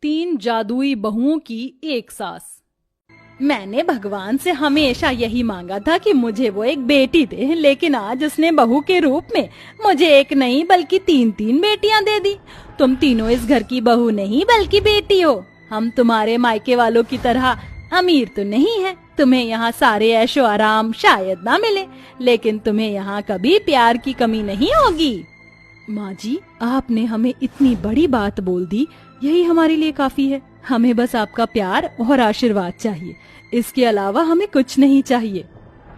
3 जादुई बहुओं की एक सास। मैंने भगवान से हमेशा यही मांगा था कि मुझे वो एक बेटी दे, लेकिन आज उसने बहू के रूप में मुझे एक नहीं बल्कि 3 बेटियां दे दी। तुम तीनों इस घर की बहू नहीं बल्कि बेटी हो। हम तुम्हारे मायके वालों की तरह अमीर तो नहीं है, तुम्हें यहाँ सारे ऐशो आराम शायद ना मिले, लेकिन तुम्हें यहाँ कभी प्यार की कमी नहीं होगी। माँ जी, आपने हमें इतनी बड़ी बात बोल दी, यही हमारे लिए काफी है। हमें बस आपका प्यार और आशीर्वाद चाहिए, इसके अलावा हमें कुछ नहीं चाहिए।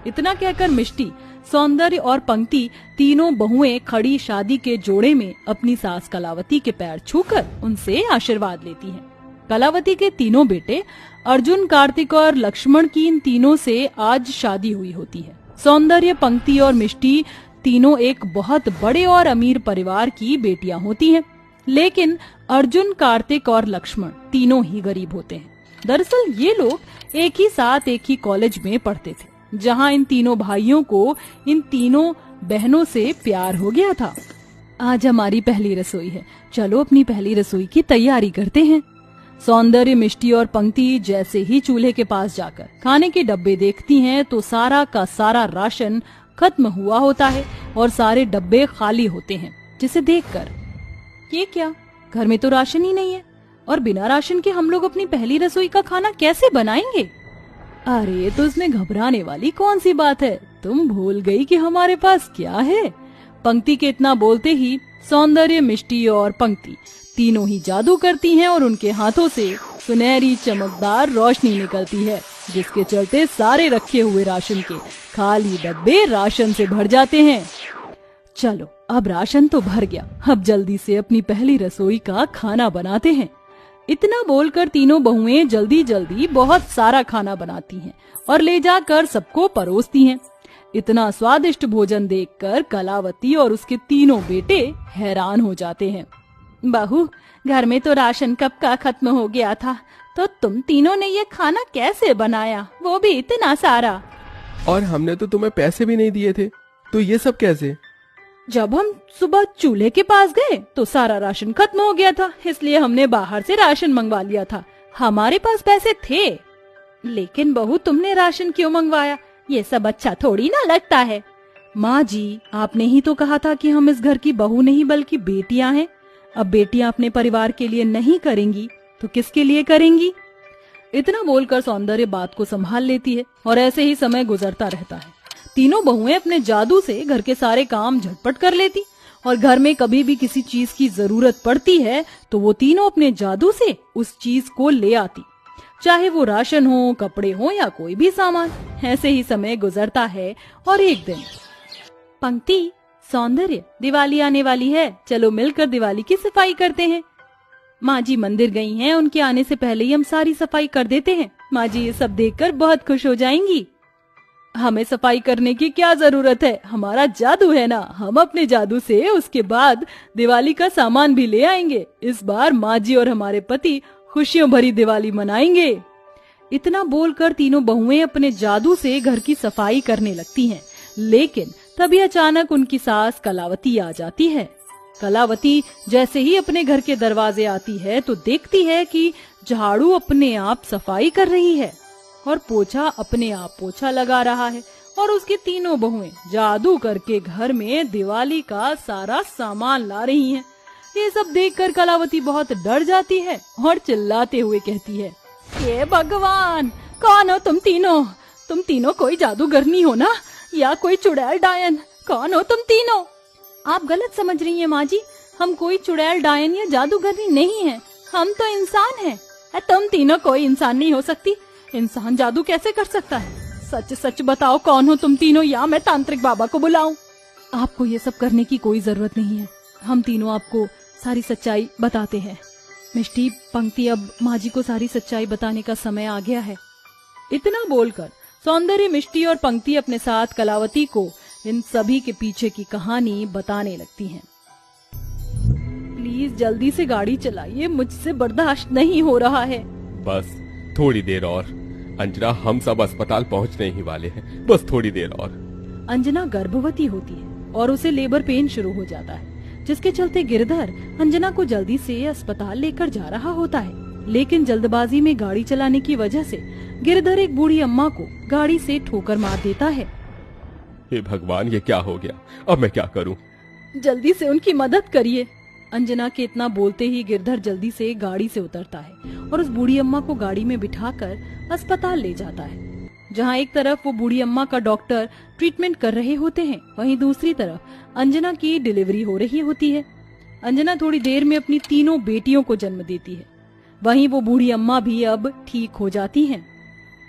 इतना कहकर मिष्टी, सौंदर्य और पंक्ति तीनों बहुएं खड़ी शादी के जोड़े में अपनी सास कलावती के पैर छूकर उनसे आशीर्वाद लेती हैं। कलावती के तीनों बेटे अर्जुन, कार्तिक और लक्ष्मण की इन तीनों से आज शादी हुई होती है। सौंदर्य, पंक्ति और मिष्टी तीनों एक बहुत बड़े और अमीर परिवार की बेटियां होती हैं, लेकिन अर्जुन, कार्तिक और लक्ष्मण तीनों ही गरीब होते हैं। दरअसल ये लोग एक ही साथ एक ही कॉलेज में पढ़ते थे, जहां इन तीनों भाइयों को इन तीनों बहनों से प्यार हो गया था। आज हमारी पहली रसोई है, चलो अपनी पहली रसोई की तैयारी करते हैं। सौंदर्य, मिष्टी और पंक्ति जैसे ही चूल्हे के पास जाकर खाने के डब्बे देखती हैं तो सारा का सारा राशन खत्म हुआ होता है और सारे डब्बे खाली होते हैं, जिसे देखकर ये क्या, घर में तो राशन ही नहीं है और बिना राशन के हम लोग अपनी पहली रसोई का खाना कैसे बनाएंगे? अरे तो इसमें घबराने वाली कौन सी बात है, तुम भूल गई कि हमारे पास क्या है। पंक्ति के इतना बोलते ही सौंदर्य, मिष्टी और पंक्ति तीनों ही जादू करती हैं और उनके हाथों से सुनहरी चमकदार रोशनी निकलती है, जिसके चलते सारे रखे हुए राशन के खाली डब्बे राशन से भर जाते हैं। चलो अब राशन तो भर गया, अब जल्दी से अपनी पहली रसोई का खाना बनाते हैं। इतना बोलकर तीनों बहुएं जल्दी जल्दी बहुत सारा खाना बनाती हैं और ले जाकर सबको परोसती हैं। इतना स्वादिष्ट भोजन देखकर कलावती और उसके तीनों बेटे हैरान हो जाते हैं। बहू, घर में तो राशन कब का खत्म हो गया था, तो तुम तीनों ने ये खाना कैसे बनाया, वो भी इतना सारा? और हमने तो तुम्हें पैसे भी नहीं दिए थे, तो ये सब कैसे? जब हम सुबह चूल्हे के पास गए तो सारा राशन खत्म हो गया था, इसलिए हमने बाहर से राशन मंगवा लिया था। हमारे पास पैसे थे। लेकिन बहू, तुमने राशन क्यों मंगवाया? ये सब अच्छा थोड़ी ना लगता है। माँ जी, आपने ही तो कहा था कि हम इस घर की बहू नहीं बल्कि बेटियां हैं। अब बेटियां अपने परिवार के लिए नहीं करेंगी तो किसके लिए करेंगी? इतना बोलकर सौंदर्य बात को संभाल लेती है और ऐसे ही समय गुजरता रहता है। तीनों बहुएं अपने जादू से घर के सारे काम झटपट कर लेती और घर में कभी भी किसी चीज की जरूरत पड़ती है तो वो तीनों अपने जादू से उस चीज को ले आती, चाहे वो राशन हो, कपड़े हो या कोई भी सामान। ऐसे ही समय गुजरता है और एक दिन, पंक्ति, सौंदर्य, दिवाली आने वाली है, चलो मिलकर दिवाली की सफाई करते हैं। माँ जी मंदिर गई हैं, उनके आने से पहले ही हम सारी सफाई कर देते हैं। माँ जी ये सब देखकर बहुत खुश हो जाएंगी। हमें सफाई करने की क्या जरूरत है, हमारा जादू है ना, हम अपने जादू से उसके बाद दिवाली का सामान भी ले आएंगे। इस बार माँ जी और हमारे पति खुशियों भरी दिवाली मनाएंगे। इतना बोलकर तीनों बहुएं अपने जादू से घर की सफाई करने लगती हैं, लेकिन तभी अचानक उनकी सास कलावती आ जाती है। कलावती जैसे ही अपने घर के दरवाजे आती है तो देखती है कि झाड़ू अपने आप सफाई कर रही है और पोछा अपने आप पोछा लगा रहा है और उसकी तीनों बहुएं जादू करके घर में दिवाली का सारा सामान ला रही हैं। ये सब देखकर कलावती बहुत डर जाती है और चिल्लाते हुए कहती है, ये भगवान, कौन हो तुम तीनों? तुम तीनों कोई जादूगरनी हो ना, या कोई चुड़ैल डायन? कौन हो तुम तीनों? आप गलत समझ रही हैं माँ जी, हम कोई चुड़ैल डायन या जादूगरनी नहीं है, हम तो इंसान हैं। तुम तीनों कोई इंसान नहीं हो सकती, इंसान जादू कैसे कर सकता है? सच सच बताओ, कौन हो तुम तीनों, या मैं तांत्रिक बाबा को बुलाऊं? आपको ये सब करने की कोई जरूरत नहीं है, हम तीनों आपको सारी सच्चाई बताते हैं। मिष्टी, पंक्ति, अब माँ जी को सारी सच्चाई बताने का समय आ गया है। इतना बोलकर सौंदर्य, मिष्टी और पंक्ति अपने साथ कलावती को इन सभी के पीछे की कहानी बताने लगती हैं। प्लीज जल्दी से गाड़ी चलाइए, मुझसे बर्दाश्त नहीं हो रहा है। बस थोड़ी देर और अंजना, हम सब अस्पताल पहुंचने ही वाले हैं, बस थोड़ी देर और। अंजना गर्भवती होती है और उसे लेबर पेन शुरू हो जाता है, जिसके चलते गिरधर अंजना को जल्दी से अस्पताल लेकर जा रहा होता है। लेकिन जल्दबाजी में गाड़ी चलाने की वजह से गिरधर एक बूढ़ी अम्मा को गाड़ी से ठोकर मार देता है। हे भगवान, ये क्या हो गया? अब मैं क्या करूं? जल्दी से उनकी मदद करिए। अंजना के इतना बोलते ही गिरधर जल्दी से गाड़ी से उतरता है और उस बूढ़ी अम्मा को गाड़ी में बिठाकर अस्पताल ले जाता है, जहां एक तरफ वो बूढ़ी अम्मा का डॉक्टर ट्रीटमेंट कर रहे होते हैं, वहीं दूसरी तरफ अंजना की डिलीवरी हो रही होती है। अंजना थोड़ी देर में अपनी तीनों बेटियों को जन्म देती है। वहीं वो बूढ़ी अम्मा भी अब ठीक हो जाती हैं।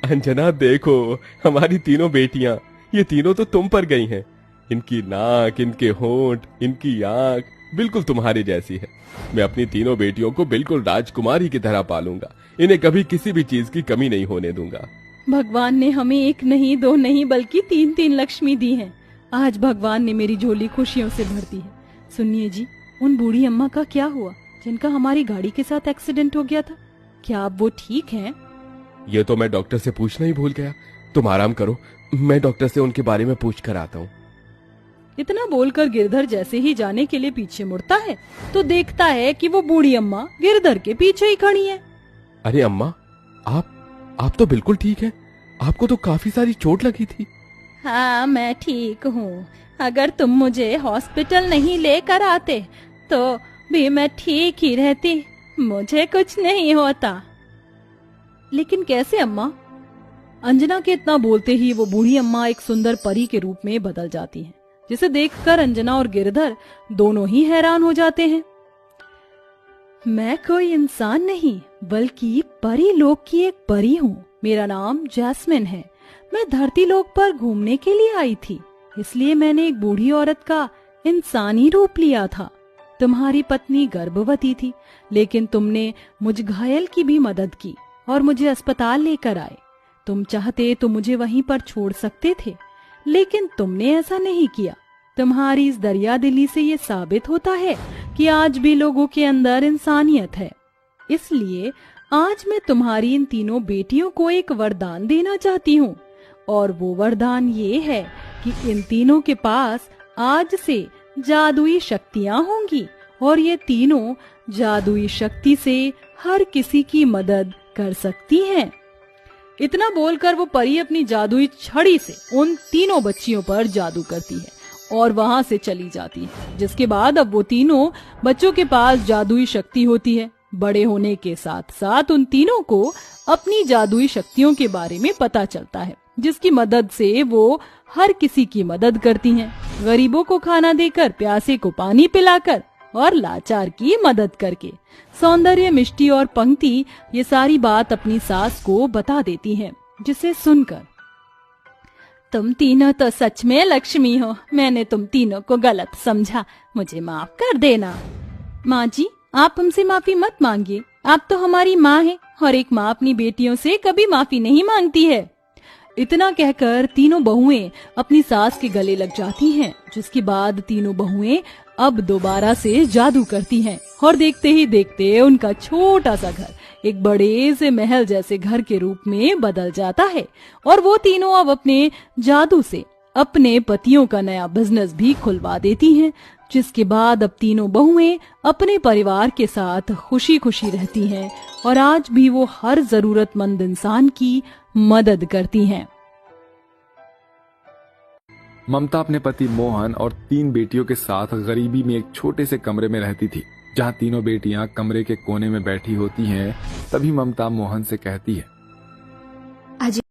अंजना, देखो हमारी तीनों बेटियां, ये तीनों तो तुम पर गई हैं। इनकी नाक, इनके होंठ, इनकी आंख बिल्कुल तुम्हारी जैसी है। मैं अपनी तीनों बेटियों को बिल्कुल राजकुमारी की तरह पालूंगा। इन्हें कभी किसी भी चीज की कमी नहीं होने दूंगा। भगवान ने हमें एक नहीं, दो नहीं, बल्कि तीन तीन लक्ष्मी दी हैं। आज भगवान ने मेरी झोली खुशियों से भर दी है। सुनिए जी, उन बूढ़ी अम्मा का क्या हुआ जिनका हमारी गाड़ी के साथ एक्सीडेंट हो गया था? क्या अब वो ठीक हैं? ये तो मैं डॉक्टर से पूछना ही भूल गया। तुम आराम करो, मैं डॉक्टर से उनके बारे में पूछ कर आता हूँ। इतना बोलकर गिरधर जैसे ही जाने के लिए पीछे मुड़ता है तो देखता है कि वो बूढ़ी अम्मा गिरधर के पीछे ही खड़ी है। अरे अम्मा, आप तो बिल्कुल ठीक है। आपको तो काफी सारी चोट लगी थी। हाँ, मैं ठीक हूँ। अगर तुम मुझे हॉस्पिटल नहीं लेकर आते तो भी मैं ठीक ही रहती। मुझे कुछ नहीं होता। लेकिन कैसे अम्मा? अंजना के इतना बोलते ही वो बूढ़ी अम्मा एक सुंदर परी के रूप में बदल जाती है, जिसे देखकर अंजना और गिरधर दोनों ही हैरान हो जाते हैं। मैं कोई इंसान नहीं बल्कि परी लोक की एक परी हूँ। मेरा नाम जैस्मिन है। मैं धरती लोक पर घूमने के लिए आई थी, इसलिए मैंने एक बूढ़ी औरत का इंसानी रूप लिया था। तुम्हारी पत्नी गर्भवती थी, लेकिन तुमने मुझ घायल की भी मदद की और मुझे अस्पताल लेकर आए। तुम चाहते तो मुझे वहीं पर छोड़ सकते थे, लेकिन तुमने ऐसा नहीं किया। तुम्हारी इस दरियादिली से ये साबित होता है कि आज भी लोगों के अंदर इंसानियत है। इसलिए आज मैं तुम्हारी इन तीनों बेटियों को एक वरदान देना चाहती हूँ, और वो वरदान ये है कि इन तीनों के पास आज से जादुई शक्तियाँ होंगी और ये तीनों जादुई शक्ति से हर किसी की मदद कर सकती हैं। इतना बोलकर वो परी अपनी जादुई छड़ी से उन तीनों बच्चियों पर जादू करती है और वहां से चली जाती है, जिसके बाद अब वो तीनों बच्चों के पास जादुई शक्ति होती है। बड़े होने के साथ साथ उन तीनों को अपनी जादुई शक्तियों के बारे में पता चलता है, जिसकी मदद से वो हर किसी की मदद करती हैं। गरीबों को खाना देकर, प्यासे को पानी पिलाकर और लाचार की मदद करके। सौंदर्य, मिष्टी और पंक्ति ये सारी बात अपनी सास को बता देती हैं, जिसे सुनकर तुम तीनों तो सच में लक्ष्मी हो। मैंने तुम तीनों को गलत समझा, मुझे माफ कर देना। माँ जी, आप हमसे माफी मत मांगिए। आप तो हमारी माँ हैं और एक माँ अपनी बेटियों से कभी माफी नहीं मांगती है। इतना कहकर तीनों बहुएं अपनी सास के गले लग जाती हैं, जिसके बाद तीनों बहुएं अब दोबारा से जादू करती हैं और देखते ही देखते उनका छोटा सा घर एक बड़े से महल जैसे घर के रूप में बदल जाता है और वो तीनों अब अपने जादू से अपने पतियों का नया बिजनेस भी खुलवा देती हैं, जिसके बाद अब तीनों बहुएं अपने परिवार के साथ खुशी खुशी रहती हैं और आज भी वो हर जरूरतमंद इंसान की मदद करती हैं। ममता अपने पति मोहन और 3 बेटियों के साथ गरीबी में एक छोटे से कमरे में रहती थी। जहाँ तीनों बेटियां कमरे के कोने में बैठी होती हैं, तभी ममता मोहन से कहती है,